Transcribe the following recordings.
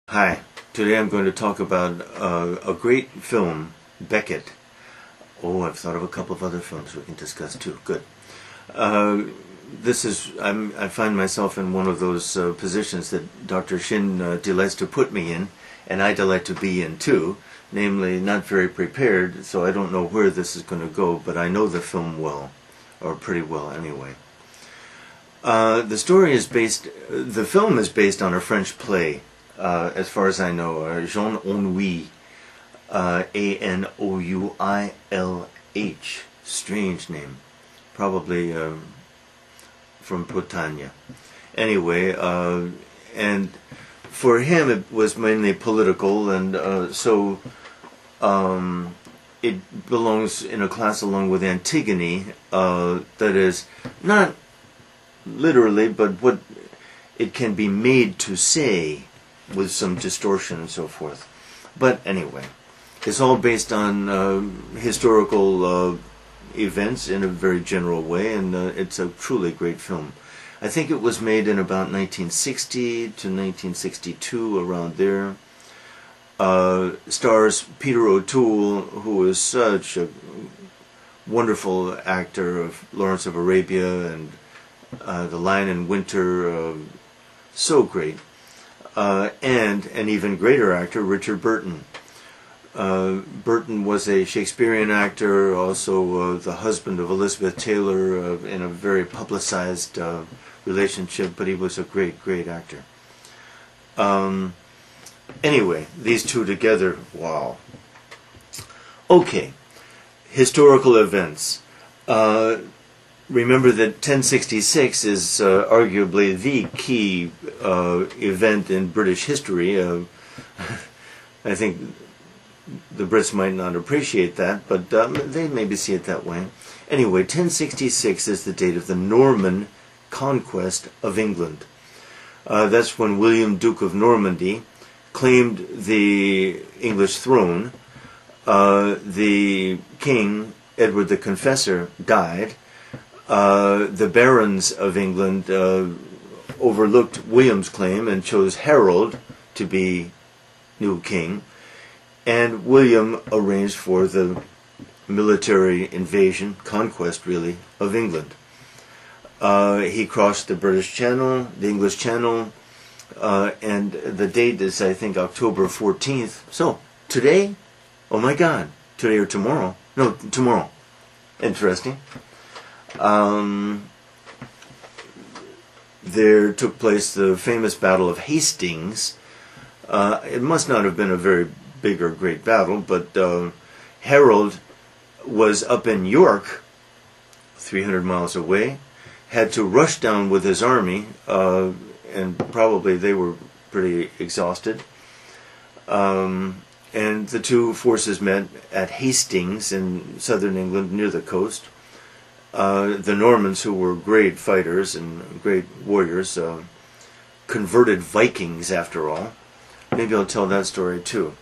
Hi, today I'm going to talk about a great film, Becket. Oh, I've thought of a couple of other films we can discuss too. Good. I find myself in one of those positions that Dr. Shin delights to put me in, and I delight to be in too, namely not very prepared, so I don't know where this is going to go, but I know the film well, or pretty well anyway. The film is based on a French play. As far as I know, Jean Anouilh, Anouilh, strange name, probably from Bretagne. Anyway, and for him it was mainly political, and so it belongs in a class along with Antigone, that is, not literally, but what it can be made to say, with some distortion and so forth. But anyway, it's all based on historical events in a very general way, and it's a truly great film. I think it was made in about 1960 to 1962, around there. Stars Peter O'Toole, who is such a wonderful actor of Lawrence of Arabia and The Lion in Winter, so great. And an even greater actor, Richard Burton. Burton was a Shakespearean actor, also the husband of Elizabeth Taylor in a very publicized relationship, but he was a great, great actor. Anyway, these two together, wow. Okay, historical events. Remember that 1066 is arguably the key event in British history. I think the Brits might not appreciate that, but they maybe see it that way. Anyway, 1066 is the date of the Norman conquest of England. That's when William, Duke of Normandy, claimed the English throne. The king, Edward the Confessor, died. The barons of England overlooked William's claim and chose Harold to be new king, and William arranged for the military invasion, conquest really, of England. He crossed the British Channel, the English Channel, and the date is, I think, October 14th. So, today? Oh my God, today or tomorrow? No, tomorrow. Interesting. There took place the famous Battle of Hastings. It must not have been a very big or great battle, but Harold was up in York, 300 miles away, had to rush down with his army, and probably they were pretty exhausted. And the two forces met at Hastings in southern England near the coast. The Normans, who were great fighters and great warriors, converted Vikings after all. Maybe I'll tell that story too.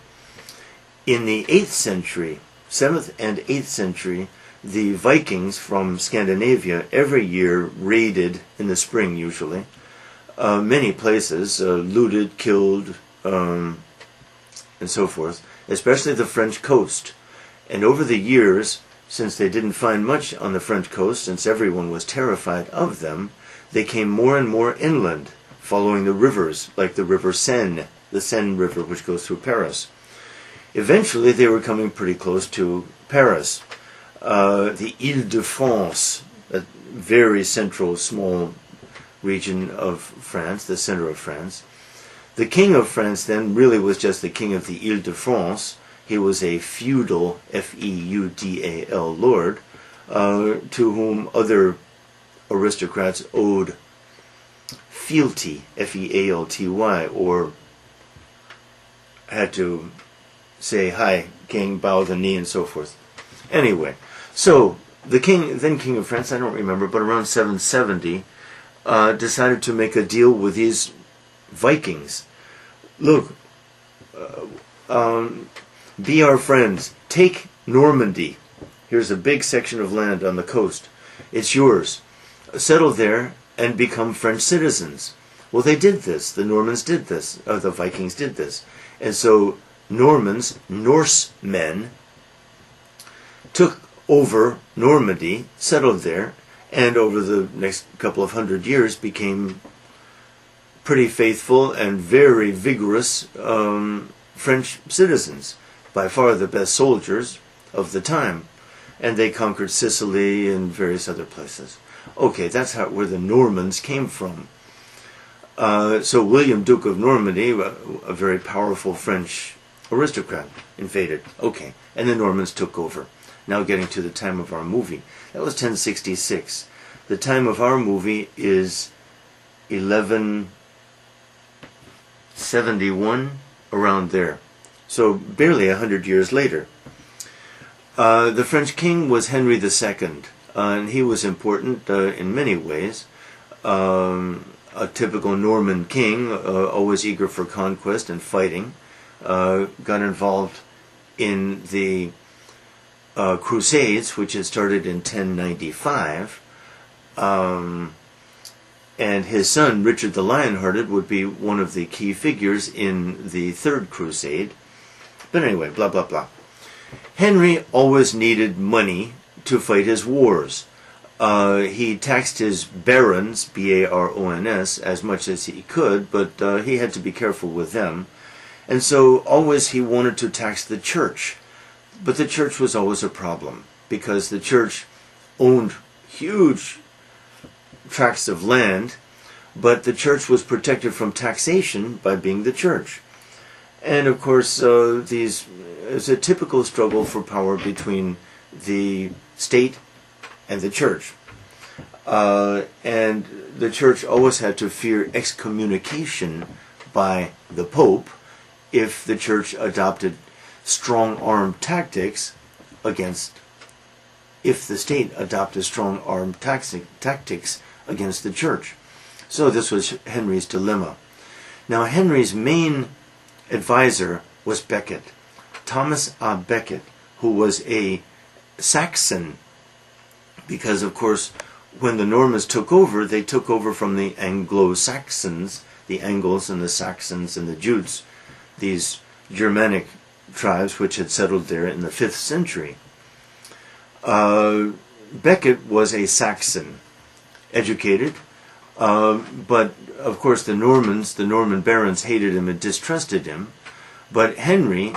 In the 8th century, 7th and 8th century, the Vikings from Scandinavia every year raided, in the spring usually, many places, looted, killed, and so forth, especially the French coast. And over the years, since they didn't find much on the French coast, since everyone was terrified of them, they came more and more inland, following the rivers, like the River Seine, the Seine River, which goes through Paris. Eventually, they were coming pretty close to Paris. The Île-de-France, a very central, small region of France, the center of France. The king of France then really was just the king of the Île-de-France. He was a feudal, F-E-U-D-A-L, lord, to whom other aristocrats owed fealty, F-E-A-L-T-Y, or had to say, "Hi, king, bow the knee," and so forth. Anyway, so the king, then king of France, I don't remember, but around 770, decided to make a deal with these Vikings. Look, be our friends. Take Normandy. Here's a big section of land on the coast. It's yours. Settle there and become French citizens. Well, they did this. The Normans did this. The Vikings did this. And so Normans, Norsemen, took over Normandy, settled there, and over the next couple of hundred years became pretty faithful and very vigorous French citizens, by far the best soldiers of the time. And they conquered Sicily and various other places. Okay, that's where the Normans came from. So William, Duke of Normandy, a very powerful French aristocrat, invaded. Okay, and the Normans took over. Now getting to the time of our movie. That was 1066. The time of our movie is 1171, around there. So barely 100 years later. The French king was Henry II, and he was important in many ways. A typical Norman king, always eager for conquest and fighting, got involved in the Crusades, which had started in 1095, and his son, Richard the Lionhearted, would be one of the key figures in the Third Crusade. But anyway, blah, blah, blah. Henry always needed money to fight his wars. He taxed his barons, B-A-R-O-N-S, as much as he could, but he had to be careful with them. And so always he wanted to tax the church. But the church was always a problem, because the church owned huge tracts of land, but the church was protected from taxation by being the church. And of course, it's a typical struggle for power between the state and the church. And the church always had to fear excommunication by the Pope if the church adopted strong-arm tactics if the state adopted strong-arm tactics against the church. So this was Henry's dilemma. Now Henry's main advisor was Becket, Thomas A. Becket, who was a Saxon, because of course when the Normans took over, they took over from the Anglo-Saxons, the Angles and the Saxons and the Jutes, these Germanic tribes which had settled there in the 5th century. Becket was a Saxon, educated, but of course the Norman barons hated him and distrusted him. But Henry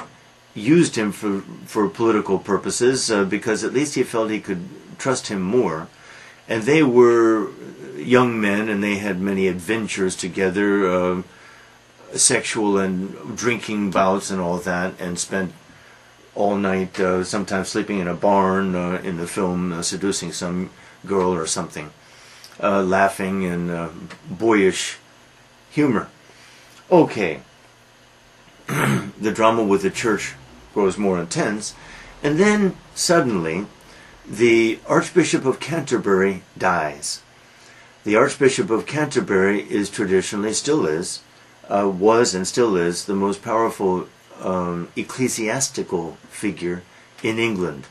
used him for political purposes because at least he felt he could trust him more. And they were young men, and they had many adventures together, sexual and drinking bouts and all that, and spent all night, sometimes sleeping in a barn in the film, seducing some girl or something, laughing and boyish humor. Okay, the drama with the church grows more intense, and then suddenly the Archbishop of Canterbury dies. The Archbishop of Canterbury is traditionally, was and still is, the most powerful ecclesiastical figure in England.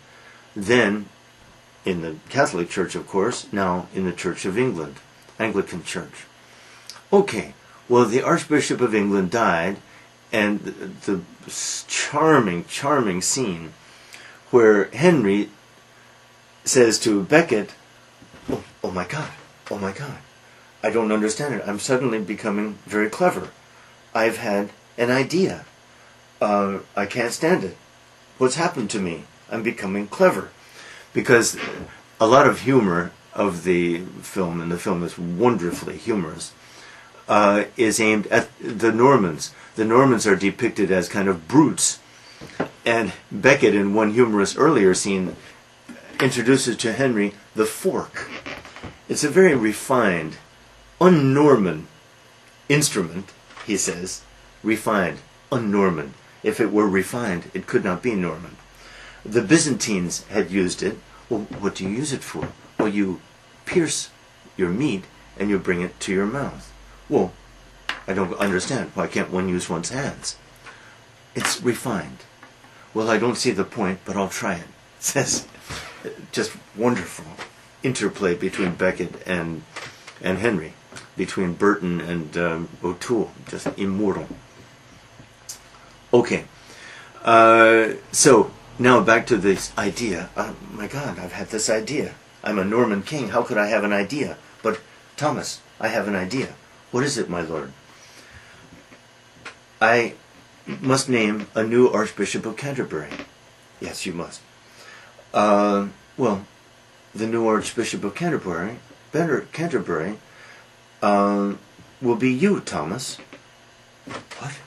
Then, in the Catholic Church, of course, now in the Church of England, Anglican Church. Okay, well, the Archbishop of England died, and the charming scene where Henry says to Becket, oh my God, I don't understand it. I'm suddenly becoming very clever. I've had an idea. I can't stand it. What's happened to me? I'm becoming clever. Because a lot of humor of the film, and the film is wonderfully humorous, is aimed at the Normans. The Normans are depicted as kind of brutes. And Becket, in one humorous earlier scene, introduces to Henry the fork. It's a very refined, un-Norman instrument, he says. Refined, un-Norman. If it were refined, it could not be Norman. The Byzantines had used it. Well, what do you use it for? Well, you pierce your meat and you bring it to your mouth. Well, I don't understand. Why can't one use one's hands? It's refined. Well, I don't see the point, but I'll try it. Says, just wonderful interplay between Becket and Henry. between Burton and O'Toole. Just immortal. Okay. So now back to this idea. Oh my God, I've had this idea. I'm a Norman king. How could I have an idea? But Thomas, I have an idea. What is it, my lord? I must name a new Archbishop of Canterbury. Yes, you must. Well, the new Archbishop of Canterbury, will be you, Thomas. What?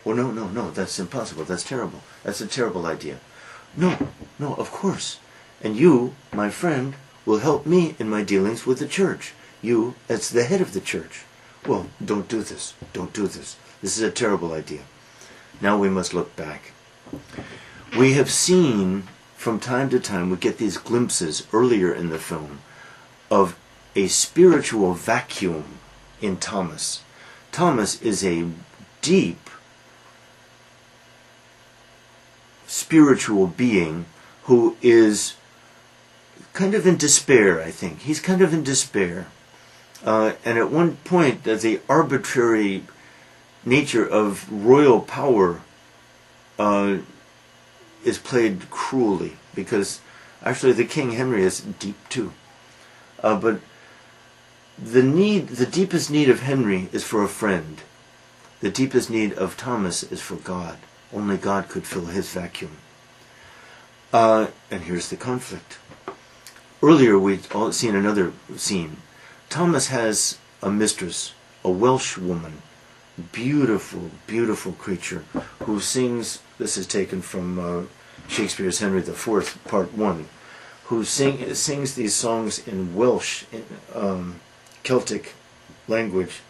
Well, no, that's impossible. That's terrible. That's a terrible idea. No, of course. And you, my friend, will help me in my dealings with the church. You, as the head of the church. Well, don't do this. Don't do this. This is a terrible idea. Now we must look back. We have seen, from time to time, we get these glimpses earlier in the film of a spiritual vacuum in Thomas. Thomas is a deep spiritual being who is kind of in despair, I think. He's kind of in despair. And at one point, the arbitrary nature of royal power is played cruelly, because actually the King Henry is deep too. But the deepest need of Henry is for a friend. The deepest need of Thomas is for God. Only God could fill his vacuum. And here's the conflict. Earlier we'd all seen another scene. Thomas has a mistress, a Welsh woman, beautiful, beautiful creature, who sings, this is taken from Shakespeare's Henry IV, Part 1, who sings these songs in Welsh, Celtic language,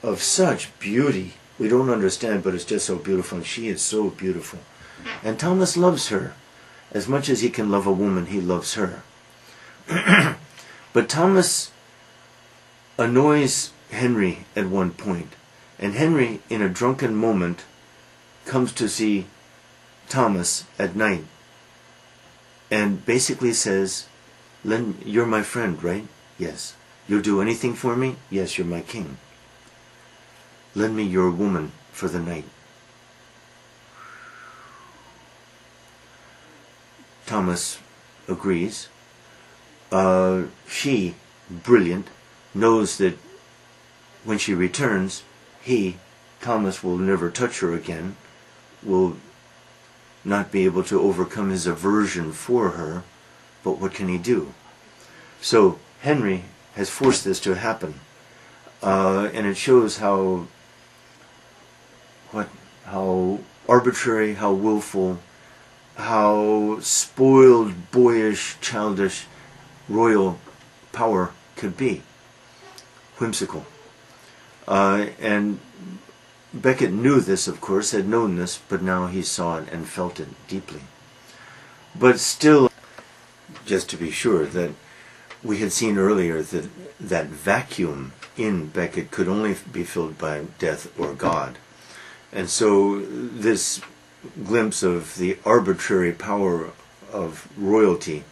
of such beauty. We don't understand, but it's just so beautiful, and she is so beautiful. And Thomas loves her. As much as he can love a woman, he loves her. But Thomas annoys Henry at one point, and Henry, in a drunken moment, comes to see Thomas at night and basically says, "You're my friend, right? Yes. You'll do anything for me? Yes, you're my king. Lend me your woman for the night." Thomas agrees. She, brilliant, knows that when she returns, Thomas, will never touch her again, will not be able to overcome his aversion for her, but what can he do? So Henry has forced this to happen, and it shows how arbitrary, how willful, how spoiled, boyish, childish royal power could be. Whimsical. And Becket knew this, of course, had known this, but now he saw it and felt it deeply. But still, just to be sure, that we had seen earlier that that vacuum in Becket could only be filled by death or God. And so this glimpse of the arbitrary power of royalty,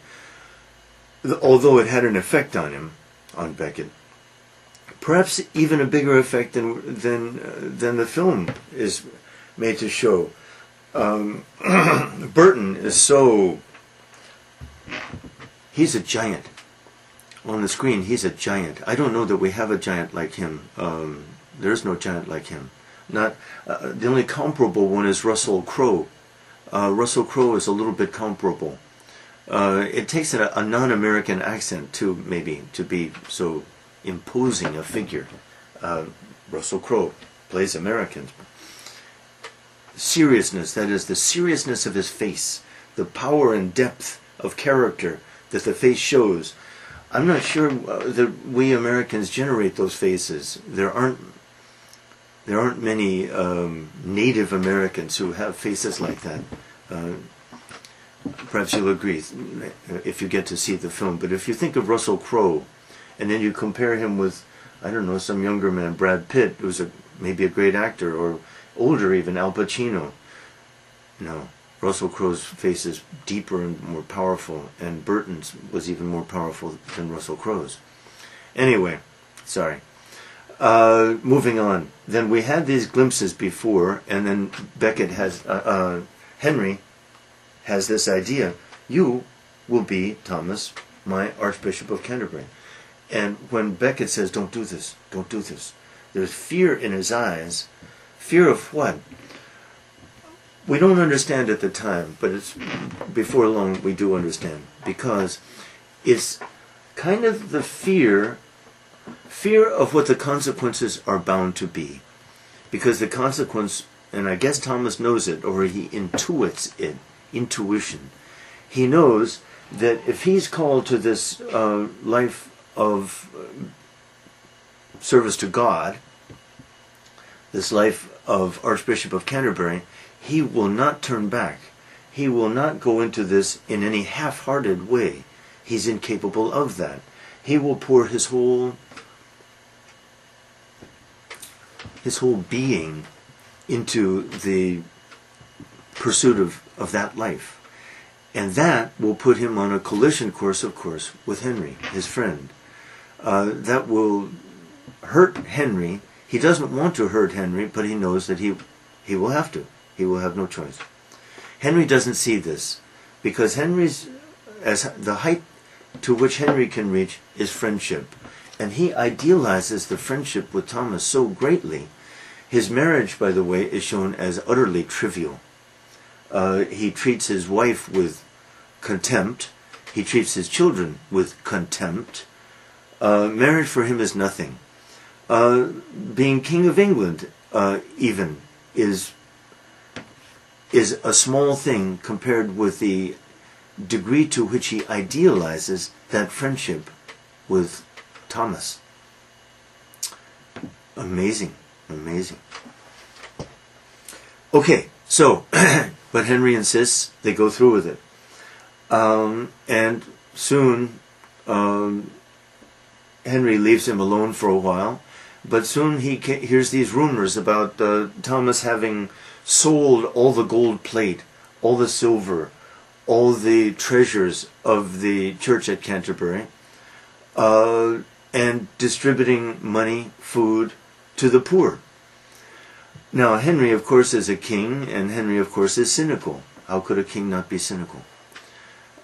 although it had an effect on him, on Becket, perhaps even a bigger effect than the film is made to show. Burton is so... he's a giant. On the screen, he's a giant. I don't know that we have a giant like him. There's no giant like him. Not the only comparable one is Russell Crowe. Russell Crowe is a little bit comparable. It takes a non-American accent to be so imposing a figure. Russell Crowe plays Americans. Seriousness, that is the seriousness of his face, the power and depth of character that the face shows. I'm not sure that we Americans generate those faces. There aren't many Native Americans who have faces like that. Perhaps you'll agree if you get to see the film. But if you think of Russell Crowe, and then you compare him with, I don't know, some younger man, Brad Pitt, who's maybe a great actor, or older even, Al Pacino. No, Russell Crowe's face is deeper and more powerful, and Burton's was even more powerful than Russell Crowe's. Anyway, sorry. Moving on. Then we had these glimpses before, and then Henry has this idea. You will be, Thomas, my Archbishop of Canterbury. And when Becket says, don't do this, don't do this, there's fear in his eyes. Fear of what? We don't understand at the time, but it's before long we do understand. Because it's kind of the fear of what the consequences are bound to be. Because the consequence, and I guess Thomas knows it, or he intuits it, intuition. He knows that if he's called to this life of service to God, this life of Archbishop of Canterbury, he will not turn back. He will not go into this in any half-hearted way. He's incapable of that. He will pour his whole being into the pursuit of that life. And that will put him on a collision course, of course, with Henry, his friend. That will hurt Henry. He doesn't want to hurt Henry, but he knows that he will have to. He will have no choice. Henry doesn't see this, because the height to which Henry can reach is friendship. And he idealizes the friendship with Thomas so greatly. His marriage, by the way, is shown as utterly trivial. He treats his wife with contempt. He treats his children with contempt. Marriage for him is nothing. Being King of England, even, is a small thing compared with the degree to which he idealizes that friendship with Thomas. Amazing, amazing. Okay, so, but Henry insists they go through with it. And soon, Henry leaves him alone for a while, but soon he hears these rumors about Thomas having sold all the gold plate, all the silver, all the treasures of the church at Canterbury, and distributing money, food, to the poor. Now, Henry, of course, is a king, and Henry, of course, is cynical. How could a king not be cynical?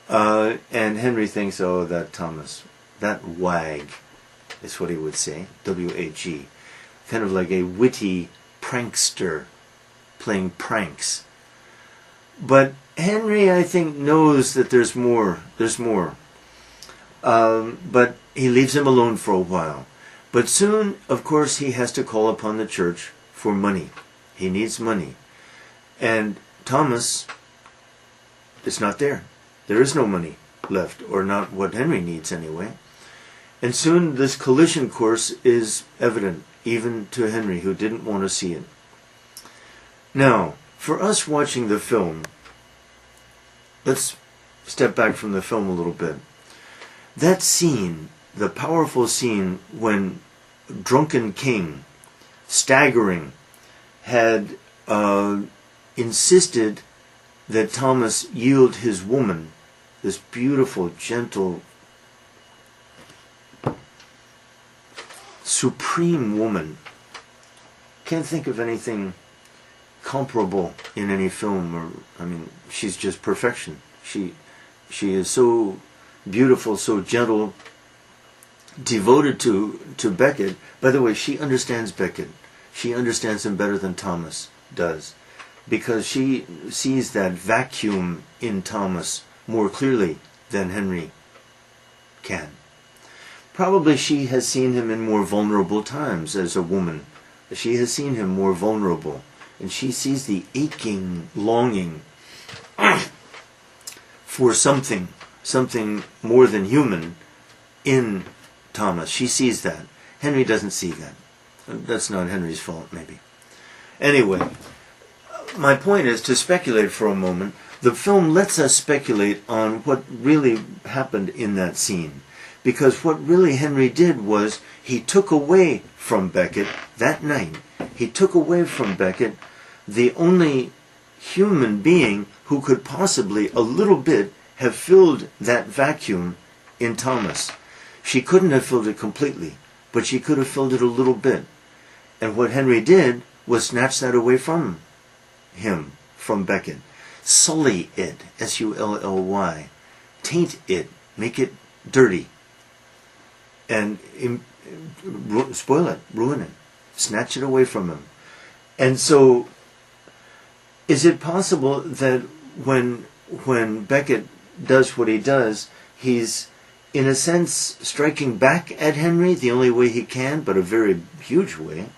And Henry thinks, oh, that Thomas, that wag, is what he would say, W-A-G, kind of like a witty prankster playing pranks. But Henry, I think, knows that there's more. But he leaves him alone for a while. But soon, of course, he has to call upon the church for money. He needs money. And Thomas, it's not there. There is no money left, or not what Henry needs anyway. And soon this collision course is evident, even to Henry, who didn't want to see it. Now, for us watching the film, let's step back from the film a little bit. That scene, the powerful scene when drunken king, staggering, had insisted that Thomas yield his woman, this beautiful, gentle, supreme woman. Can't think of anything comparable in any film. Or, I mean, she's just perfection. She is so beautiful, so gentle, devoted to Becket. By the way, she understands Becket. She understands him better than Thomas does, because she sees that vacuum in Thomas more clearly than Henry can. Probably she has seen him in more vulnerable times as a woman. She has seen him more vulnerable, and she sees the aching longing for something more than human in Thomas. She sees that. Henry doesn't see that. That's not Henry's fault, maybe. Anyway, my point is to speculate for a moment. The film lets us speculate on what really happened in that scene. Because what really Henry did was he took away from Becket that night. He took away from Becket the only human being who could possibly a little bit have filled that vacuum in Thomas. She couldn't have filled it completely, but she could have filled it a little bit. And what Henry did was snatch that away from him, from Becket. Sully it, S-U-L-L-Y. Taint it, make it dirty. And spoil it, ruin it, snatch it away from him. And so, is it possible that when Becket does what he does, he's, in a sense, striking back at Henry the only way he can, but a very huge way?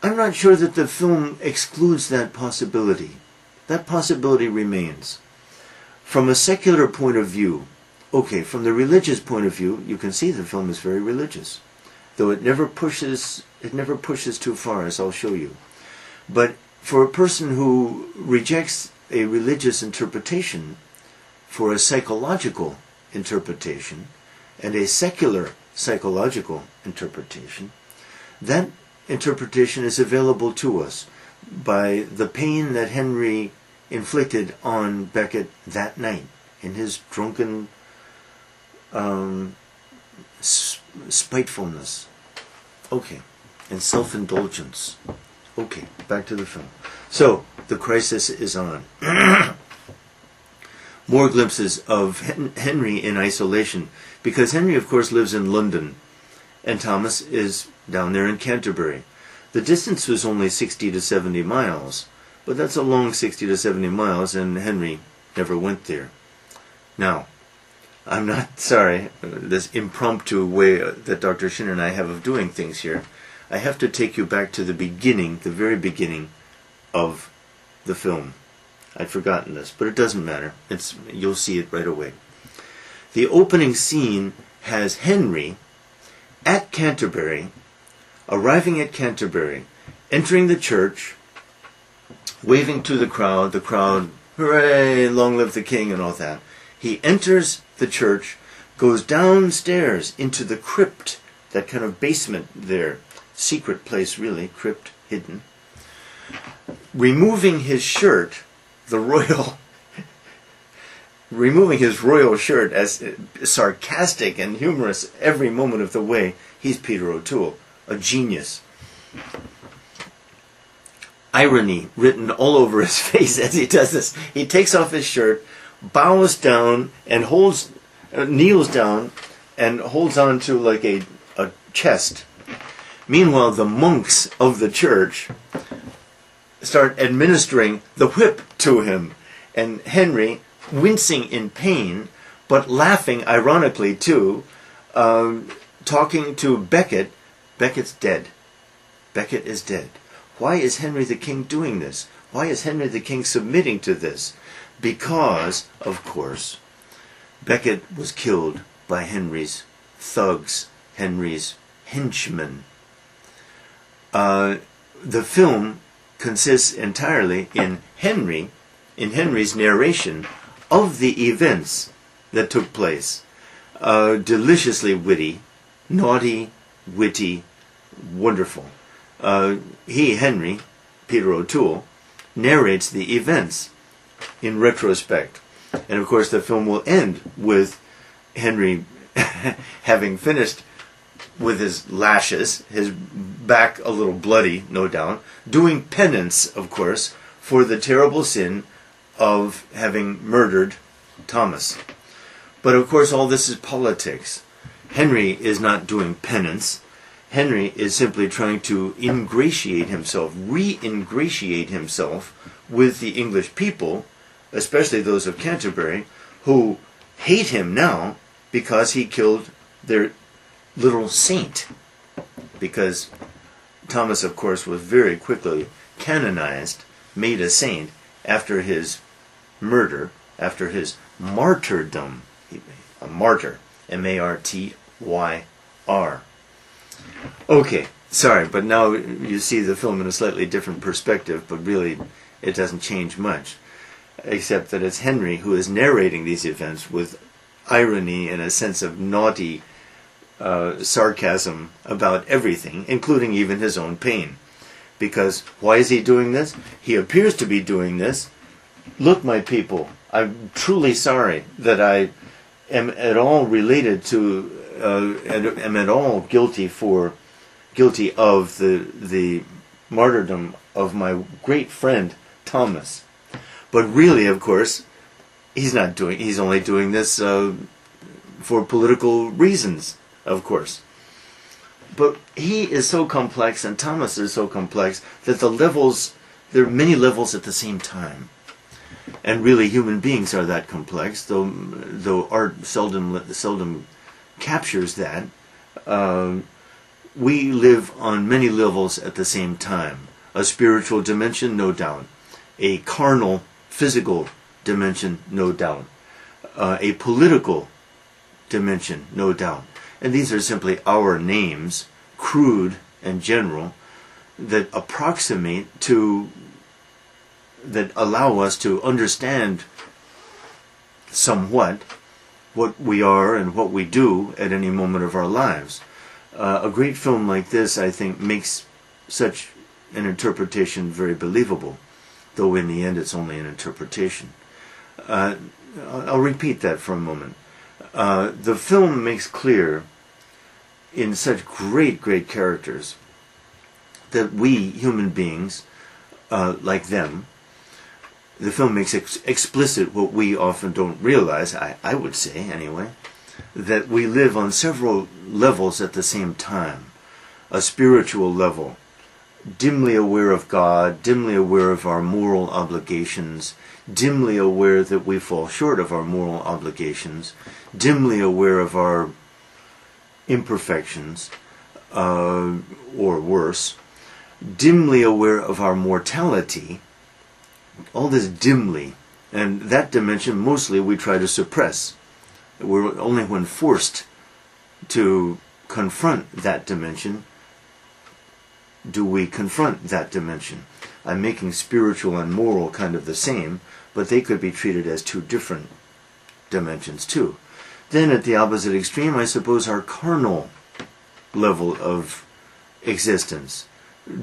I'm not sure that the film excludes that possibility. That possibility remains. From a secular point of view, okay, from the religious point of view, you can see the film is very religious, though it never pushes too far, as I'll show you. But for a person who rejects a religious interpretation for a psychological interpretation and a secular psychological interpretation, that interpretation is available to us by the pain that Henry inflicted on Becket that night in his drunken spitefulness. Okay. And self-indulgence. Okay, back to the film. So, the crisis is on. More glimpses of Henry in isolation, because Henry, of course, lives in London, and Thomas is down there in Canterbury. The distance was only 60 to 70 miles, but that's a long 60 to 70 miles, and Henry never went there. Now, I'm not sorry, this impromptu way that Dr. Shin and I have of doing things here. I have to take you back to the beginning, the very beginning of the film. I'd forgotten this, but it doesn't matter. You'll see it right away. The opening scene has Henry at Canterbury, arriving at Canterbury, entering the church, waving to the crowd, hooray, long live the king, and all that. He enters the church, goes downstairs into the crypt, that kind of basement there, secret place really, crypt, hidden, removing his shirt, removing his royal shirt, as sarcastic and humorous every moment of the way. He's Peter O'Toole, a genius. Irony written all over his face as he does this. He takes off his shirt, bows down, and kneels down, and holds on to like a chest. Meanwhile, the monks of the church start administering the whip to him, and Henry, wincing in pain, but laughing ironically too, talking to Becket. Becket's dead. Becket is dead. Why is Henry the King doing this? Why is Henry the King submitting to this? Because, of course, Becket was killed by Henry's thugs, Henry's henchmen. The film consists entirely in Henry's narration of the events that took place. Deliciously witty, naughty, witty, wonderful. Henry, Peter O'Toole, narrates the events in retrospect. And of course the film will end with Henry having finished with his lashes, his back a little bloody, no doubt, doing penance, of course, for the terrible sin of having murdered Thomas. But of course all this is politics. Henry is not doing penance. Henry is simply trying to ingratiate himself, re-ingratiate himself with the English people, especially those of Canterbury, who hate him now because he killed their little saint. Because Thomas, of course, was very quickly canonized, made a saint, after his murder, after his martyrdom. A martyr. M-A-R-T-Y-R. Okay, sorry, but now you see the film in a slightly different perspective, but really it doesn't change much, except that it's Henry who is narrating these events with irony and a sense of naughty sarcasm about everything, including even his own pain. Because why is he doing this? He appears to be doing this. Look, my people, I'm truly sorry that I am at all related to am at all guilty of the martyrdom of my great friend Thomas. But really, of course, he's only doing this for political reasons, of course. But he is so complex, and Thomas is so complex, that there are many levels at the same time. And really, human beings are that complex, though art seldom captures that. We live on many levels at the same time. A spiritual dimension, no doubt. A carnal, physical dimension, no doubt. A political dimension, no doubt. And these are simply our names, crude and general, that that allow us to understand somewhat what we are and what we do at any moment of our lives. A great film like this, I think, makes such an interpretation very believable, though in the end it's only an interpretation. I'll repeat that for a moment. The film makes clear, in such great characters, that we, human beings, like them, the film makes explicit what we often don't realize, I would say anyway, that we live on several levels at the same time. A spiritual level, dimly aware of God, dimly aware of our moral obligations, dimly aware that we fall short of our moral obligations, dimly aware of our imperfections, or worse, dimly aware of our mortality, all this dimly, and that dimension mostly we try to suppress. We're only when forced to confront that dimension do we confront that dimension. I'm making spiritual and moral kind of the same, but they could be treated as two different dimensions too. Then at the opposite extreme, I suppose our carnal level of existence,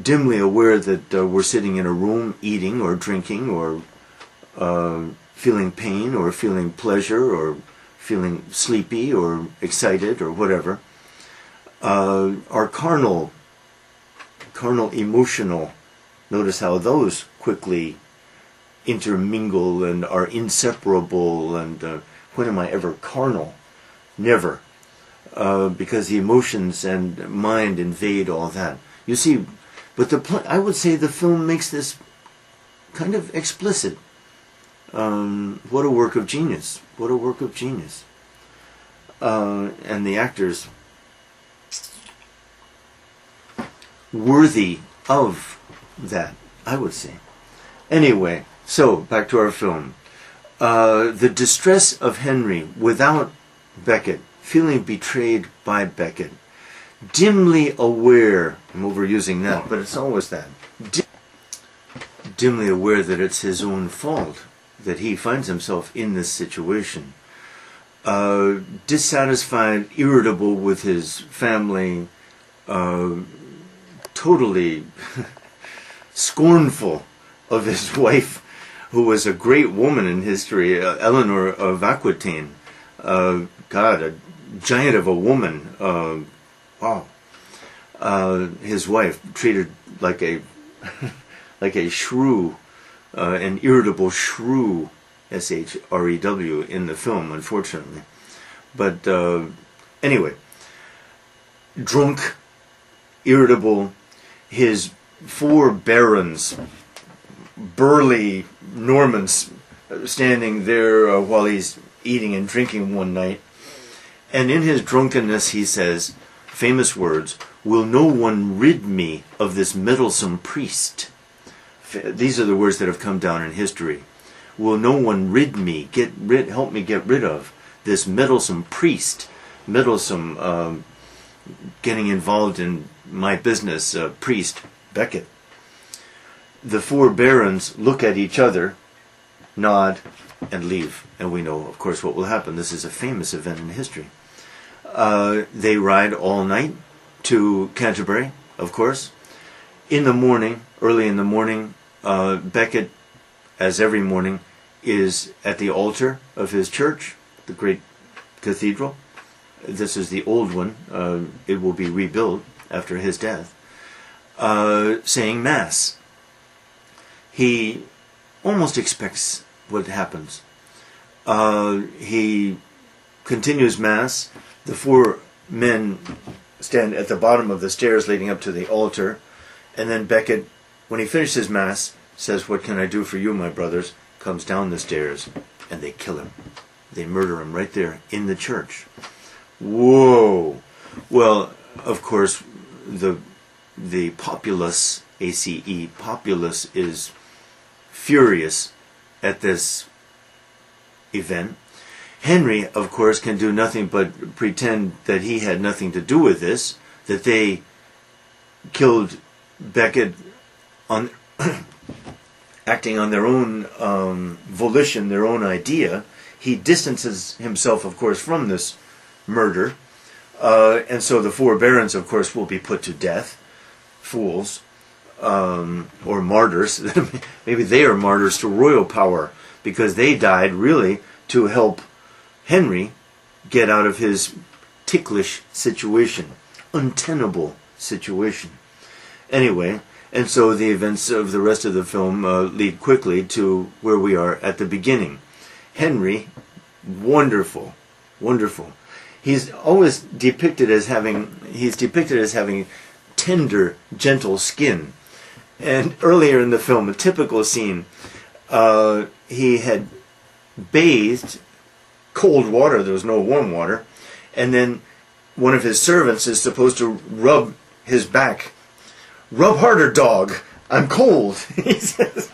dimly aware that we're sitting in a room eating or drinking or feeling pain or feeling pleasure or feeling sleepy or excited or whatever. Our carnal emotional, notice how those quickly intermingle and are inseparable, and when am I ever carnal? Never. Because the emotions and mind invade all that. You see, but I would say the film makes this kind of explicit. What a work of genius. What a work of genius. And the actors worthy of that, I would say. Anyway, so back to our film. The distress of Henry without Becket, feeling betrayed by Becket, dimly aware, I'm overusing that, but it's always that, dimly aware that it's his own fault that he finds himself in this situation, dissatisfied, irritable with his family, totally scornful of his wife, who was a great woman in history, Eleanor of Aquitaine. God, a giant of a woman. Wow. His wife treated like a like a shrew, an irritable shrew, S-H-R-E-W, in the film, unfortunately. But anyway, drunk, irritable, his four barons, burly Normans, standing there while he's eating and drinking one night. And in his drunkenness he says, famous words, "Will no one rid me of this meddlesome priest?" These are the words that have come down in history. Will no one help me get rid of this meddlesome priest, meddlesome, getting involved in my business, priest, Becket. The four barons look at each other, nod, and leave. And we know, of course, what will happen. This is a famous event in history. They ride all night to Canterbury, of course. In the morning, early in the morning, Becket, as every morning, is at the altar of his church, the great cathedral, this is the old one, it will be rebuilt after his death, saying Mass. He almost expects what happens. He continues Mass. The four men stand at the bottom of the stairs leading up to the altar, and then Becket, when he finishes Mass, says, "What can I do for you, my brothers?" Comes down the stairs, and they kill him. They murder him right there in the church. Whoa! Well, of course, the populace, ACE, populace, is furious at this event. Henry, of course, can do nothing but pretend that he had nothing to do with this, that they killed Becket on acting on their own volition, their own idea. He distances himself, of course, from this murder. And so the four barons, of course, will be put to death. Fools. Or martyrs. Maybe they are martyrs to royal power, because they died really to help Henry get out of his ticklish situation, untenable situation. Anyway, and so the events of the rest of the film lead quickly to where we are at the beginning. Henry, wonderful, wonderful. He's always depicted as having tender, gentle skin. And earlier in the film, a typical scene, he had bathed cold water, there was no warm water, and then one of his servants is supposed to rub his back. "Rub harder, dog, I'm cold," he says,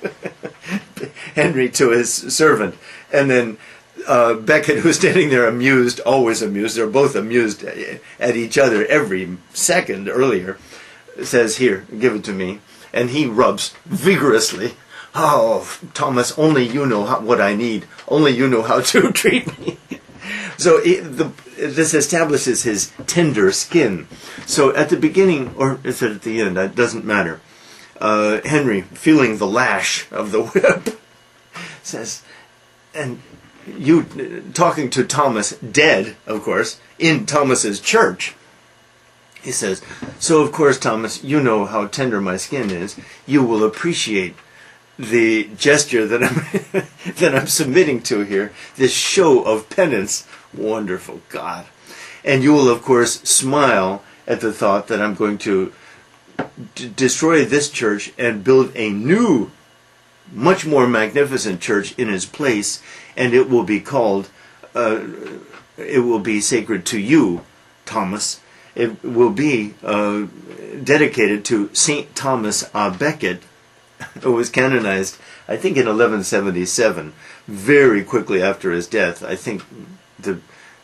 Henry to his servant. And then Becket, who's standing there amused, always amused, they're both amused at each other every second earlier, says, "Here, give it to me." And he rubs vigorously. "Oh, Thomas, only you know what I need. Only you know how to treat me." So this establishes his tender skin. So at the beginning, or is it at the end? It doesn't matter. Henry, feeling the lash of the whip, says, and you, talking to Thomas, dead, of course, in Thomas's church, he says, "So of course, Thomas, you know how tender my skin is. You will appreciate the gesture that I'm submitting to here, this show of penance." Wonderful God. "And you will, of course, smile at the thought that I'm going to destroy this church and build a new, much more magnificent church in its place, and it will be called, it will be sacred to you, Thomas. It will be dedicated to St. Thomas à Becket, who was canonized, I think, in 1177, very quickly after his death. I think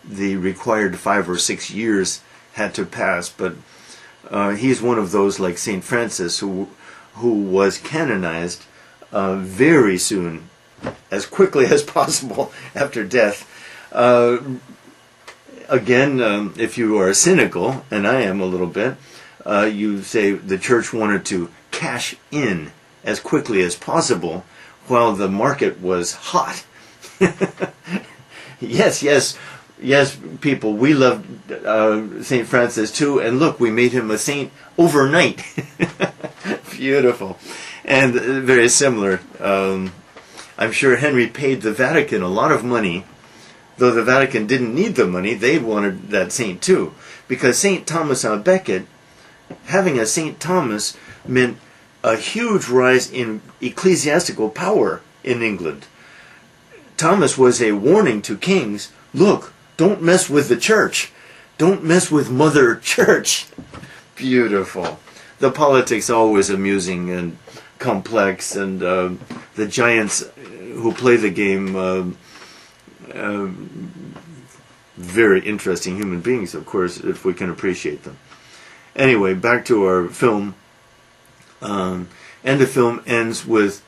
the required 5 or 6 years had to pass, but he's one of those, like St. Francis, who was canonized very soon, as quickly as possible after death. Again, if you are cynical, and I am a little bit, you say the church wanted to cash in as quickly as possible while the market was hot. Yes, people, we love St. Francis too, and look, we made him a saint overnight. Beautiful. And very similar. I'm sure Henry paid the Vatican a lot of money, though the Vatican didn't need the money. They wanted that saint too, because St. Thomas à Becket, having a St. Thomas meant a huge rise in ecclesiastical power in England. Thomas was a warning to kings. Look, don't mess with the church. Don't mess with Mother Church. Beautiful. The politics always amusing and complex, and the giants who play the game, very interesting human beings, of course, if we can appreciate them. Anyway, back to our film. And the film ends with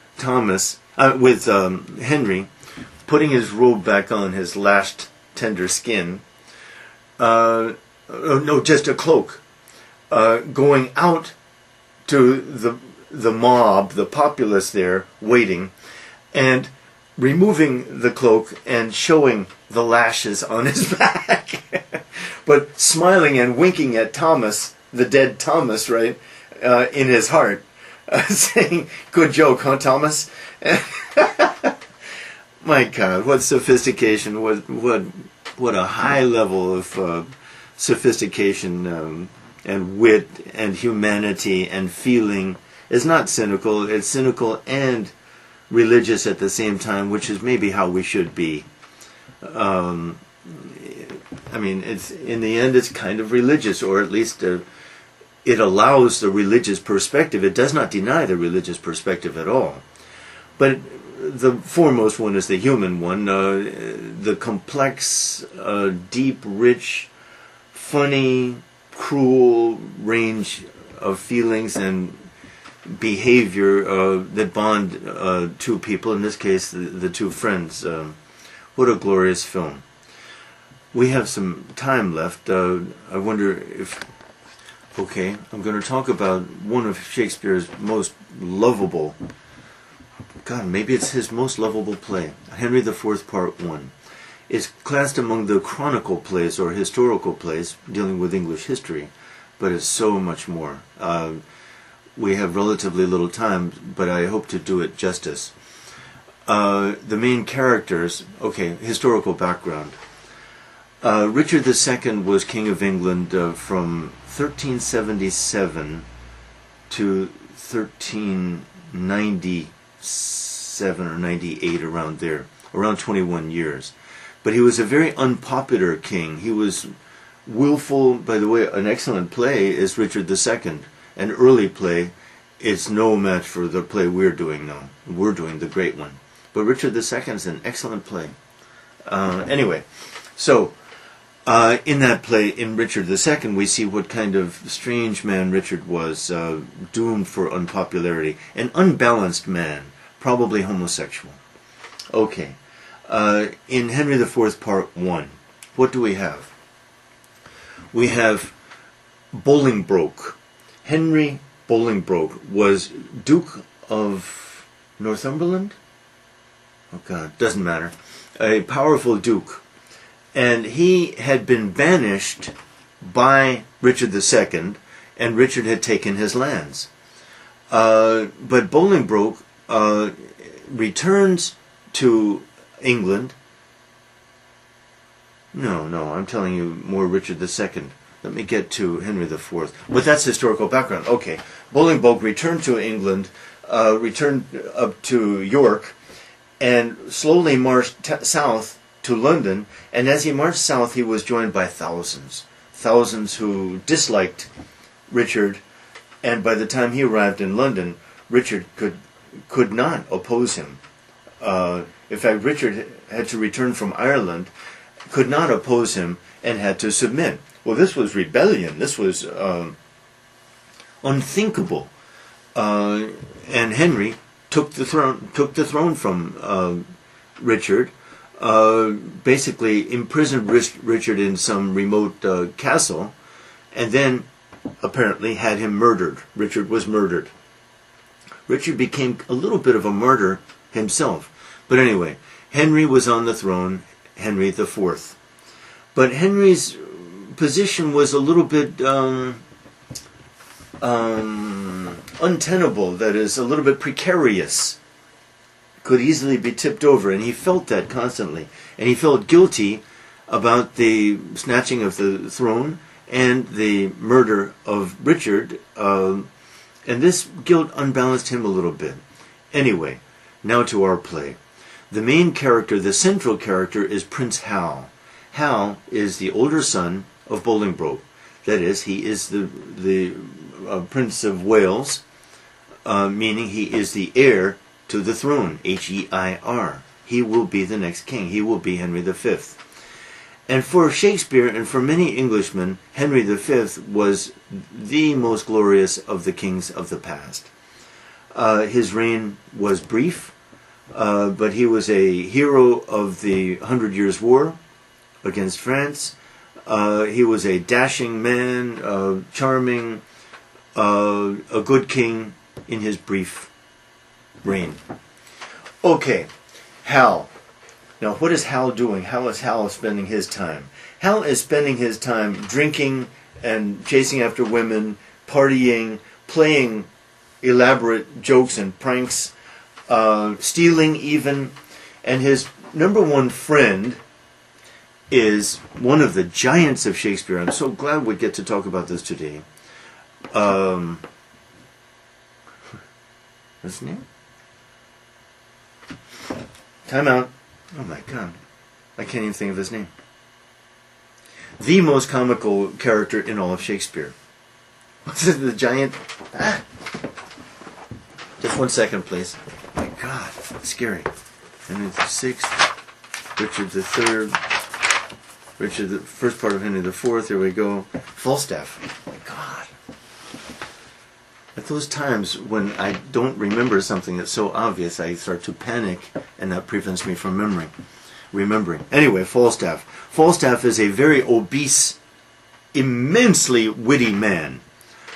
Henry putting his robe back on, his lashed tender skin. No, just a cloak. Going out to the mob, the populace there, waiting, and removing the cloak and showing the lashes on his back, but smiling and winking at Thomas, the dead Thomas, right, in his heart, saying, "Good joke, huh, Thomas?" My God, what sophistication! What a high level of sophistication and wit and humanity and feeling. It's not cynical. It's cynical and religious at the same time, which is maybe how we should be. I mean, it's in the end, it's kind of religious, or at least it allows the religious perspective. It does not deny the religious perspective at all. But the foremost one is the human one, the complex, deep, rich, funny, cruel range of feelings and behavior that bond two people, in this case the two friends. What a glorious film. We have some time left. I wonder if... Okay, I'm going to talk about one of Shakespeare's most lovable... God, maybe it's his most lovable play, Henry IV, Part 1. It's classed among the chronicle plays or historical plays dealing with English history, but it's so much more. We have relatively little time, but I hope to do it justice. The main characters, okay, historical background. Richard II was King of England from 1377 to 1397 or 98, around there, around 21 years. But he was a very unpopular king. He was willful. By the way, an excellent play is Richard II. An early play. It's no match for the play we're doing now. We're doing the great one. But Richard II is an excellent play. Anyway, so in that play, in Richard II, we see what kind of strange man Richard was, doomed for unpopularity. An unbalanced man, probably homosexual. Okay. In Henry IV, Part 1, what do we have? We have Bolingbroke. Henry Bolingbroke was Duke of Northumberland? Oh God, doesn't matter. A powerful duke. And he had been banished by Richard II, and Richard had taken his lands. But Bolingbroke returns to England. No, I'm telling you more Richard II. Let me get to Henry IV. But that's historical background. Okay. Bolingbroke returned to England, returned up to York, and slowly marched south to London. And as he marched south, he was joined by thousands who disliked Richard. And by the time he arrived in London, Richard could not oppose him. In fact, Richard had to return from Ireland, could not oppose him, and had to submit. Well, this was rebellion. This was unthinkable. And Henry took the throne from Richard. Basically imprisoned Richard in some remote castle, and then apparently had him murdered. Richard was murdered. Richard became a little bit of a martyr himself. But anyway, Henry was on the throne, Henry IV. But Henry's position was a little bit untenable, that is, a little bit precarious. Could easily be tipped over, and he felt that constantly. And he felt guilty about the snatching of the throne and the murder of Richard, and this guilt unbalanced him a little bit. Anyway, now to our play. The main character, the central character, is Prince Hal. Hal is the older son of Bolingbroke. That is, he is the Prince of Wales, meaning he is the heir to the throne, H-E-I-R. He will be the next king. He will be Henry V. And for Shakespeare and for many Englishmen, Henry V was the most glorious of the kings of the past. His reign was brief, but he was a hero of the 100 Years' War against France. He was a dashing man, charming, a good king in his brief reign. Okay, Hal. Now, what is Hal doing? How is Hal spending his time? Hal is spending his time drinking and chasing after women, partying, playing elaborate jokes and pranks, stealing even. And his number one friend is one of the giants of Shakespeare. I'm so glad we get to talk about this today. What's his name? Time out. Oh my God. I can't even think of his name. The most comical character in all of Shakespeare. What's it, the giant? Ah. Just 1 second, please. Oh my God. Scary. Henry VI, Richard III, Richard, the first part of Henry IV, there we go. Falstaff. Oh my God. At those times when I don't remember something that's so obvious, I start to panic, and that prevents me from remembering. Anyway, Falstaff. Falstaff is a very obese, immensely witty man.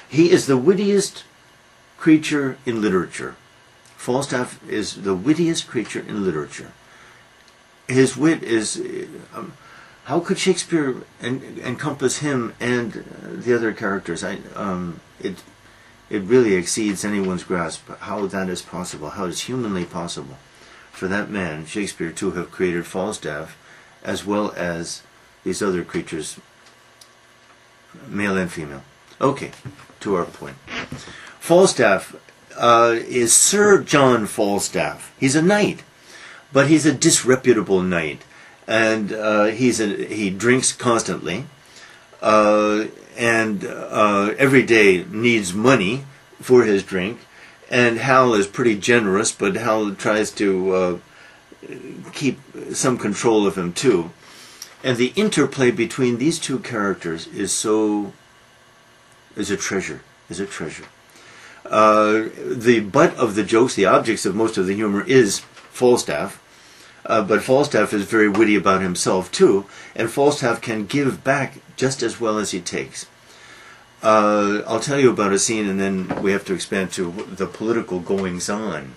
He is the wittiest creature in literature. Falstaff is the wittiest creature in literature. His wit is... how could Shakespeare encompass him and the other characters? It really exceeds anyone's grasp how that is possible, how it's humanly possible for that man, Shakespeare, to have created Falstaff as well as these other creatures, male and female. Okay, to our point. Falstaff is Sir John Falstaff. He's a knight, but he's a disreputable knight. And he drinks constantly, and every day needs money for his drink. And Hal is pretty generous, but Hal tries to keep some control of him too. And the interplay between these two characters is a treasure. The butt of the jokes, the objects of most of the humor, is Falstaff. But Falstaff is very witty about himself too, and Falstaff can give back just as well as he takes. I'll tell you about a scene, and then we have to expand to the political goings-on.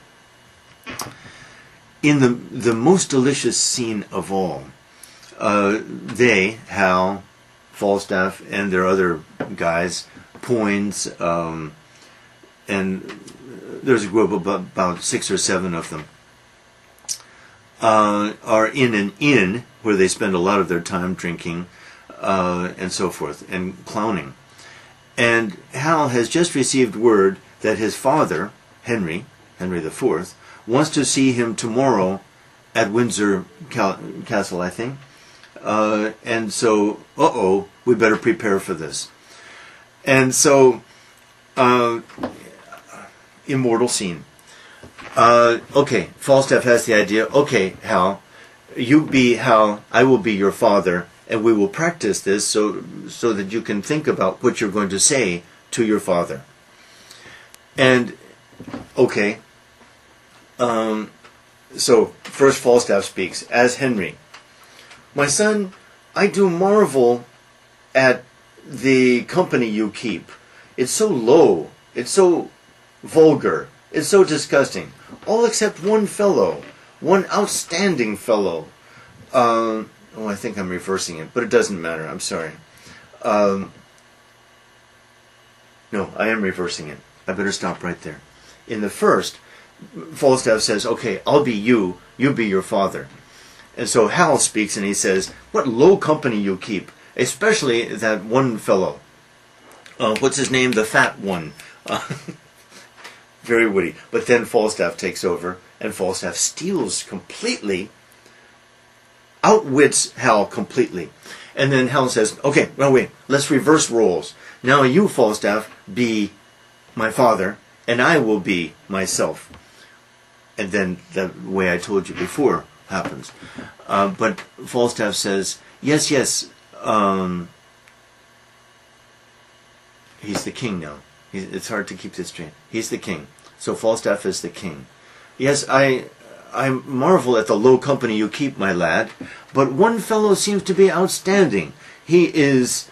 In the most delicious scene of all, Hal, Falstaff, and their other guys, Poins, and there's a group of about 6 or 7 of them, are in an inn where they spend a lot of their time drinking and so forth, and clowning. And Hal has just received word that his father, Henry IV, wants to see him tomorrow at Windsor Castle, I think. And so, we better prepare for this. And so, immortal scene. Okay, Falstaff has the idea. Okay, Hal, you be Hal, I will be your father, and we will practice this so that you can think about what you're going to say to your father. And, okay, so first Falstaff speaks as Henry. My son, I do marvel at the company you keep. It's so low, it's so vulgar, it's so disgusting. All except one fellow, one outstanding fellow. I think I'm reversing it, but it doesn't matter. I'm sorry. No, I am reversing it. I better stop right there. In the first, Falstaff says, okay, I'll be you, you be your father. And so Hal speaks and he says, what low company you keep, especially that one fellow. What's his name? The fat one. Very witty. But then Falstaff takes over, and Falstaff steals completely, outwits Hal completely. And then Hal says, okay, well, wait, let's reverse roles. Now you, Falstaff, be my father, and I will be myself. And then the way I told you before happens. But Falstaff says, yes, he's the king now. It's hard to keep this straight. He's the king. So Falstaff is the king. Yes, I marvel at the low company you keep, my lad, but one fellow seems to be outstanding. He is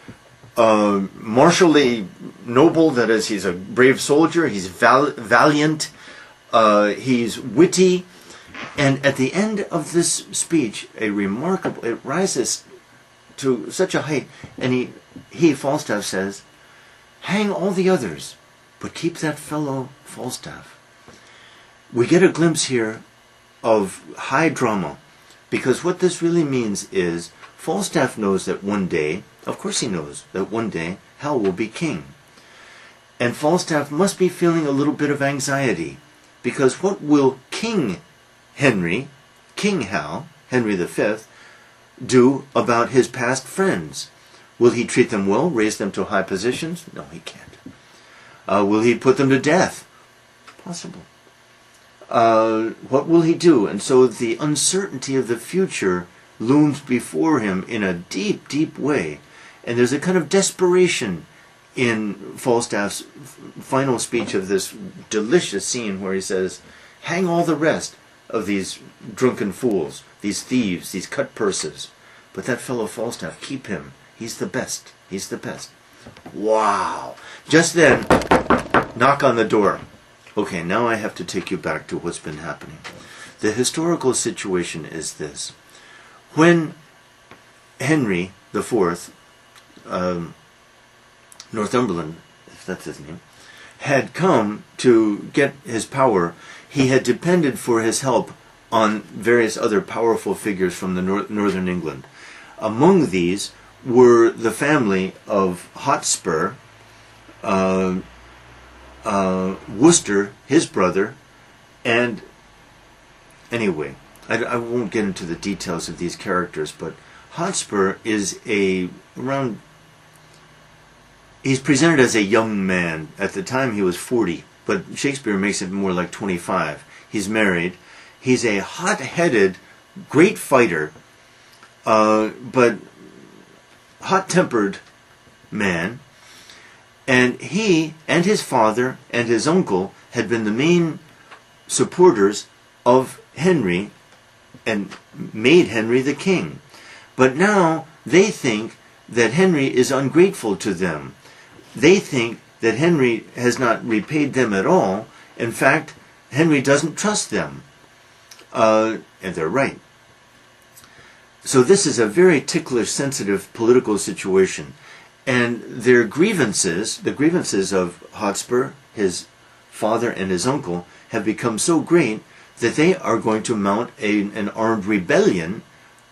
martially noble, that is, he's a brave soldier, he's valiant, he's witty, And at the end of this speech, it rises to such a height, and Falstaff says, "Hang all the others, but keep that fellow Falstaff." We get a glimpse here of high drama, because what this really means is Falstaff knows that one day, of course he knows that one day, Hal will be king. And Falstaff must be feeling a little bit of anxiety, because what will King Hal, Henry V, do about his past friends? Will he treat them well, raise them to high positions? No, he can't. Will he put them to death? Possible. What will he do? And so the uncertainty of the future looms before him in a deep, deep way. And there's a kind of desperation in Falstaff's final speech of this delicious scene where he says, "Hang all the rest of these drunken fools, these thieves, these cut purses. But that fellow Falstaff, keep him. He's the best. He's the best." Wow! Just then, knock on the door. Okay, now I have to take you back to what's been happening. The historical situation is this. When Henry IV, Northumberland, if that's his name, had come to get his power, he had depended for his help on various other powerful figures from the northern England. Among these were the family of Hotspur, Worcester, his brother, and anyway, I won't get into the details of these characters, but Hotspur is he's presented as a young man. At the time he was 40, but Shakespeare makes it more like 25. He's married. He's a hot-headed, great fighter, but hot-tempered man. And he and his father and his uncle had been the main supporters of Henry and made Henry the king. But now they think that Henry is ungrateful to them. They think that Henry has not repaid them at all. In fact, Henry doesn't trust them. And they're right. So this is a very ticklish, sensitive political situation. And their grievances, the grievances of Hotspur, his father, and his uncle, have become so great that they are going to mount an armed rebellion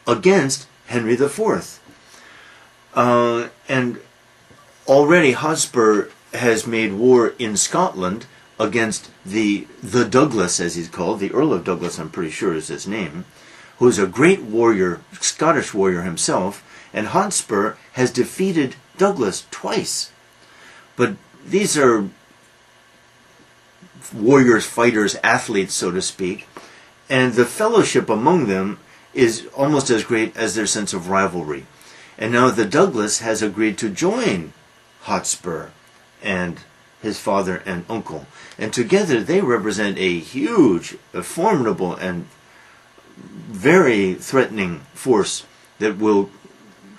against Henry IV. And already Hotspur has made war in Scotland against the Douglas, as he's called, the Earl of Douglas, I'm pretty sure is his name, who is a great warrior, Scottish warrior himself, and Hotspur has defeated Douglas twice. But these are warriors, fighters, athletes, so to speak, and the fellowship among them is almost as great as their sense of rivalry. And now the Douglas has agreed to join Hotspur and his father and uncle. And together they represent a huge, a formidable, and very threatening force that will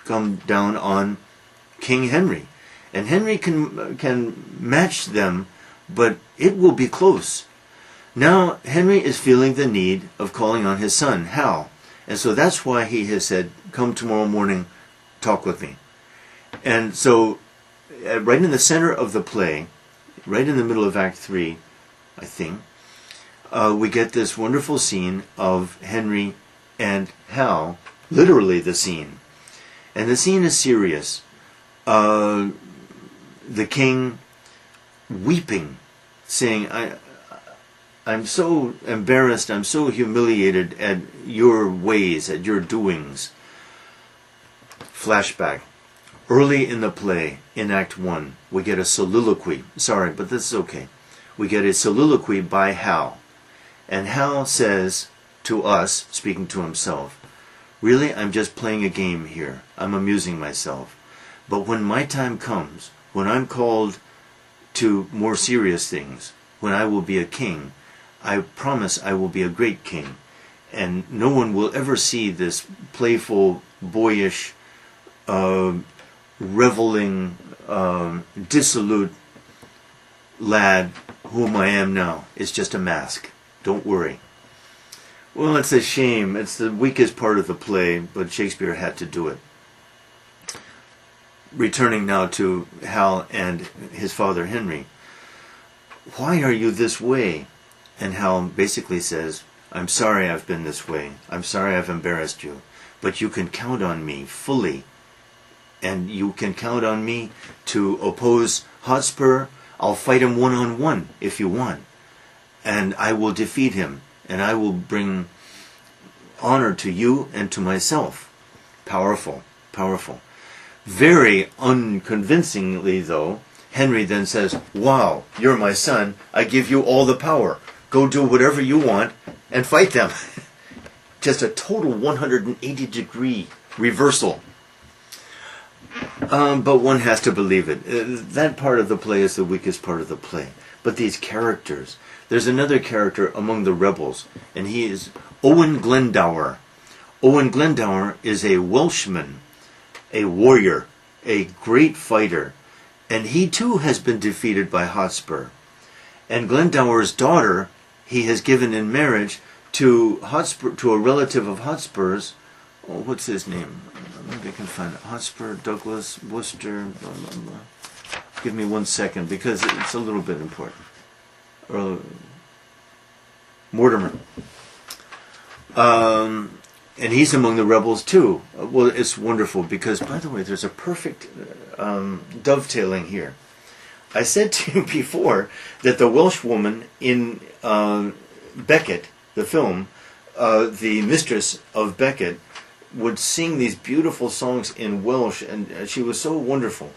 come down on King Henry. And Henry can match them, but it will be close. Now Henry is feeling the need of calling on his son, Hal. And so that's why he has said, "Come tomorrow morning, talk with me." And so right in the center of the play, right in the middle of Act 3, I think, we get this wonderful scene of Henry and Hal, literally the scene. And the scene is serious. The king weeping, saying, I'm so embarrassed, I'm so humiliated at your ways, at your doings. Flashback. Early in the play, in Act 1, we get a soliloquy. Sorry, but this is okay. We get a soliloquy by Hal. And Hal says to us, speaking to himself, "Really, I'm just playing a game here. I'm amusing myself. But when my time comes, when I'm called to more serious things, when I will be a king, I promise I will be a great king. And no one will ever see this playful, boyish, reveling, dissolute lad whom I am now. It's just a mask. Don't worry." Well, it's a shame. It's the weakest part of the play, but Shakespeare had to do it. Returning now to Hal and his father Henry. Why are you this way? And Hal basically says, I'm sorry I've been this way. I'm sorry I've embarrassed you. But you can count on me fully. And you can count on me to oppose Hotspur. I'll fight him one-on-one if you want. And I will defeat him. And I will bring honor to you and to myself. Powerful, powerful. Very unconvincingly, though, Henry then says, wow, you're my son. I give you all the power. Go do whatever you want and fight them. Just a total 180-degree reversal. But one has to believe it. That part of the play is the weakest part of the play. But these characters. There's another character among the rebels, and he is Owen Glendower. Owen Glendower is a Welshman, a warrior, a great fighter, and he too has been defeated by Hotspur. And Glendower's daughter he has given in marriage to Hotspur, to a relative of Hotspur's. Oh, what's his name? Maybe I can find it. Hotspur, Douglas, Worcester. Blah, blah, blah. Give me 1 second because it's a little bit important. Mortimer. And he's among the rebels too. Well, it's wonderful because, by the way, there's a perfect dovetailing here. I said to you before that the Welsh woman in Becket, the film, the mistress of Becket, would sing these beautiful songs in Welsh, and she was so wonderful.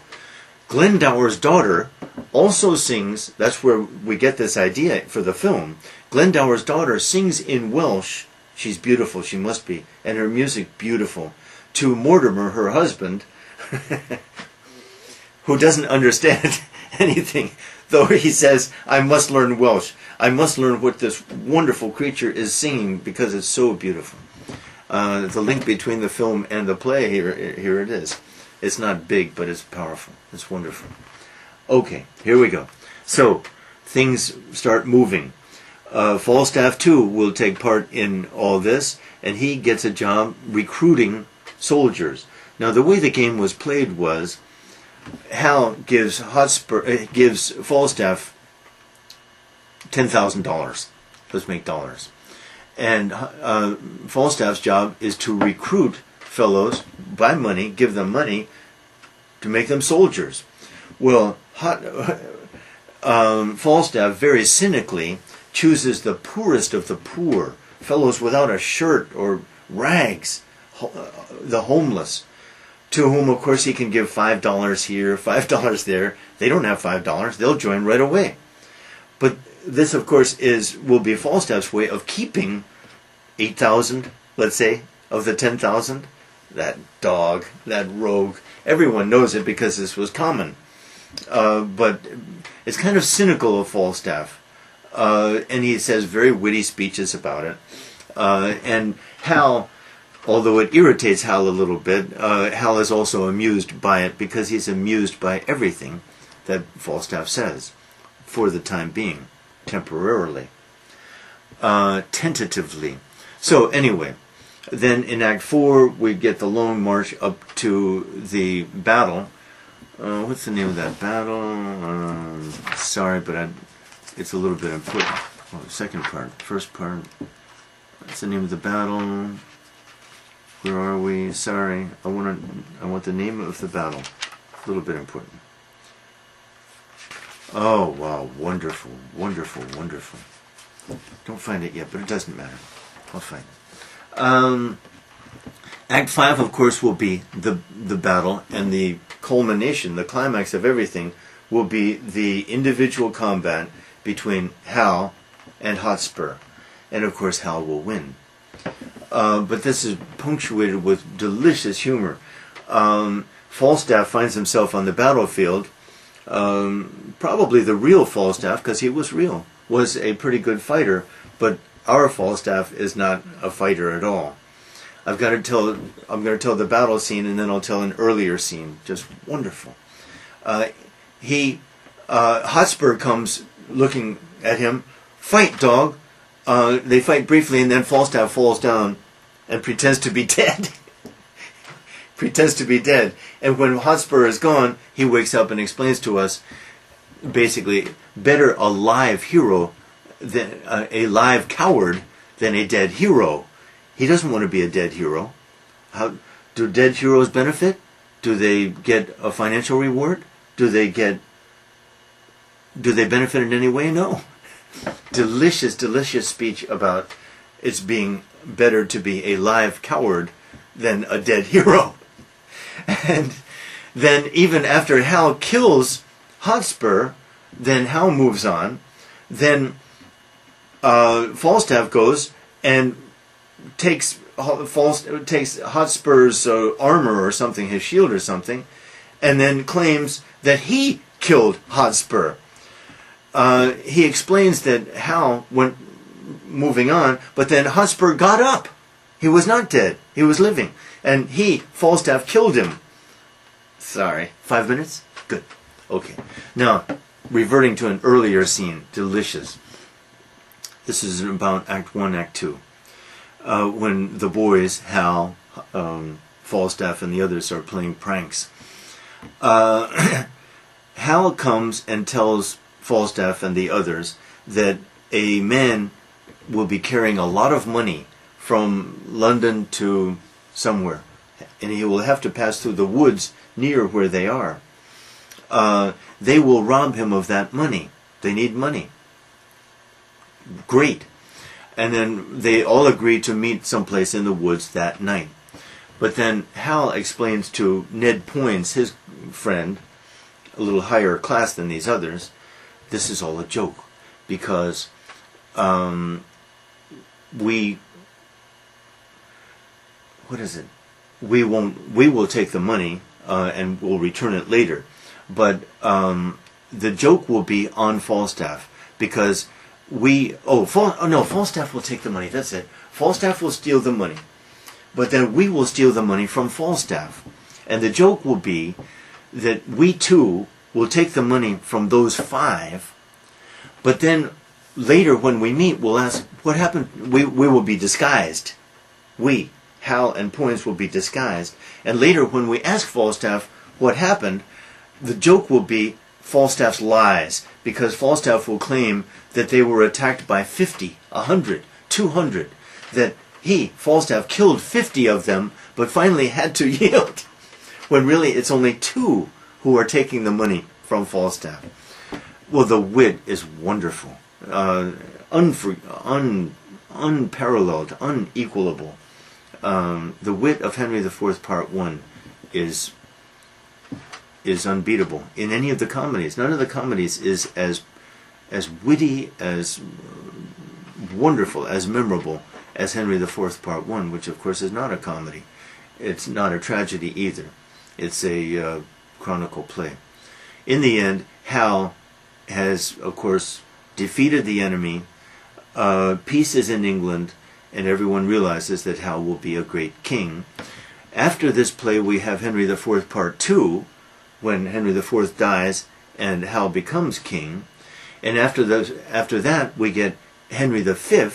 Glendower's daughter also sings, that's where we get this idea for the film. Glendower's daughter sings in Welsh. She's beautiful, she must be, and her music beautiful, to Mortimer, her husband, who doesn't understand anything, though he says, I must learn Welsh. I must learn what this wonderful creature is singing because it's so beautiful. The link between the film and the play, here it is. It's not big, but it's powerful. It's wonderful. Okay, here we go. So, things start moving. Falstaff, too, will take part in all this, and he gets a job recruiting soldiers. Now, the way the game was played was, Hal gives Falstaff $10,000. Let's make dollars. And Falstaff's job is to recruit fellows, buy money, give them money, to make them soldiers. Well, Falstaff very cynically chooses the poorest of the poor, fellows without a shirt or rags, the homeless, to whom, of course, he can give $5 here, $5 there. They don't have $5. They'll join right away. But this, of course, will be Falstaff's way of keeping 8,000, let's say, of the 10,000. That dog, that rogue. Everyone knows it because this was common. But it's kind of cynical of Falstaff. And he says very witty speeches about it. And Hal, although it irritates Hal a little bit, Hal is also amused by it because he's amused by everything that Falstaff says, for the time being, temporarily, tentatively. So anyway, then in Act 4 we get the long march up to the battle. What's the name of that battle? Sorry, but it's a little bit important. Oh, second part, first part. What's the name of the battle? Where are we? Sorry, I want the name of the battle. A little bit important. Oh wow, wonderful, wonderful, wonderful. Don't find it yet, but it doesn't matter. I'll find it. Act 5, of course, will be the battle, and the culmination, the climax of everything, will be the individual combat between Hal and Hotspur. And of course, Hal will win. But this is punctuated with delicious humor. Falstaff finds himself on the battlefield. Probably the real Falstaff, because he was real, was a pretty good fighter, but our Falstaff is not a fighter at all. I'm going to tell the battle scene, and then I'll tell an earlier scene. Just wonderful. Hotspur comes looking at him. Fight, dog! They fight briefly, and then Falstaff falls down and pretends to be dead. Pretends to be dead. And when Hotspur is gone, he wakes up and explains to us, basically, better a live hero than a live coward than a dead hero. He doesn't want to be a dead hero. How do dead heroes benefit? Do they get a financial reward? Do they benefit in any way? No. Delicious, delicious speech about it's being better to be a live coward than a dead hero. And then even after Hal kills Hotspur, then Hal moves on. Then Falstaff goes and takes Hotspur's armor or something, his shield or something, and then claims that he killed Hotspur. He explains that Hal went moving on, but then Hotspur got up. He was not dead. He was living. And Falstaff, killed him. Sorry. 5 minutes? Good. Okay. Now, reverting to an earlier scene. Delicious. This is about Act 1, Act 2. When the boys, Hal, Falstaff, and the others are playing pranks. Hal comes and tells Falstaff and the others that a man will be carrying a lot of money from London to somewhere, and he will have to pass through the woods near where they are. They will rob him of that money. They need money. Great. And then they all agree to meet someplace in the woods that night. But then Hal explains to Ned Poins, his friend, a little higher class than these others, this is all a joke, because we will take the money and we'll return it later, but the joke will be on Falstaff, because Falstaff will take the money. That's it. Falstaff will steal the money, but then we will steal the money from Falstaff, and the joke will be that we too will take the money from those 5, but then later when we meet, we'll ask what happened. We will be disguised. We, Hal and Poins, will be disguised, and later when we ask Falstaff what happened, the joke will be Falstaff's lies, because Falstaff will claim that they were attacked by 50, 100, 200, that Falstaff, killed 50 of them, but finally had to yield, when really it's only 2 who are taking the money from Falstaff. Well, the wit is wonderful, unparalleled, unequalable. The wit of Henry IV Part 1 is unbeatable in any of the comedies. None of the comedies is as witty, as wonderful, as memorable as Henry IV Part 1, which of course is not a comedy. It's not a tragedy either. It's a chronicle play. In the end, Hal has, of course, defeated the enemy. Peace is in England, and everyone realizes that Hal will be a great king. After this play, we have Henry IV Part 2, when Henry IV dies and Hal becomes king. And after that, we get Henry V,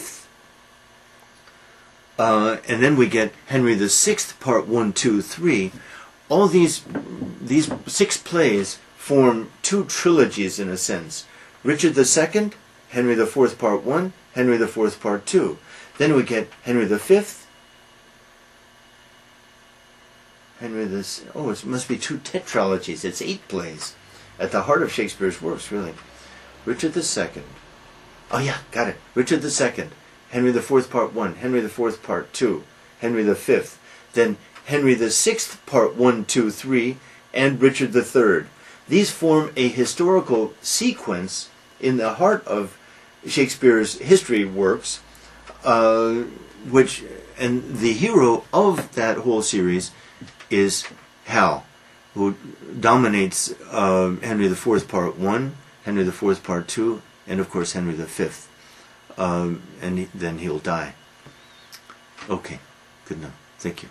and then we get Henry VI Part 1, 2, 3. All these 6 plays form 2 trilogies in a sense. Richard II, Henry IV Part 1, Henry IV Part 2. Then we get Henry V, it must be 2 tetralogies. It's 8 plays. At the heart of Shakespeare's works, really. Richard II. Oh yeah, got it. Richard II, Henry IV Part 1, Henry IV Part 2, Henry V. Then Henry VI Part 1, 2, 3, and Richard III. These form a historical sequence in the heart of Shakespeare's history works, and the hero of that whole series is Hal, who dominates Henry IV Part 1, Henry IV Part 2, and of course Henry V. And then he'll die. Okay, good enough. Thank you.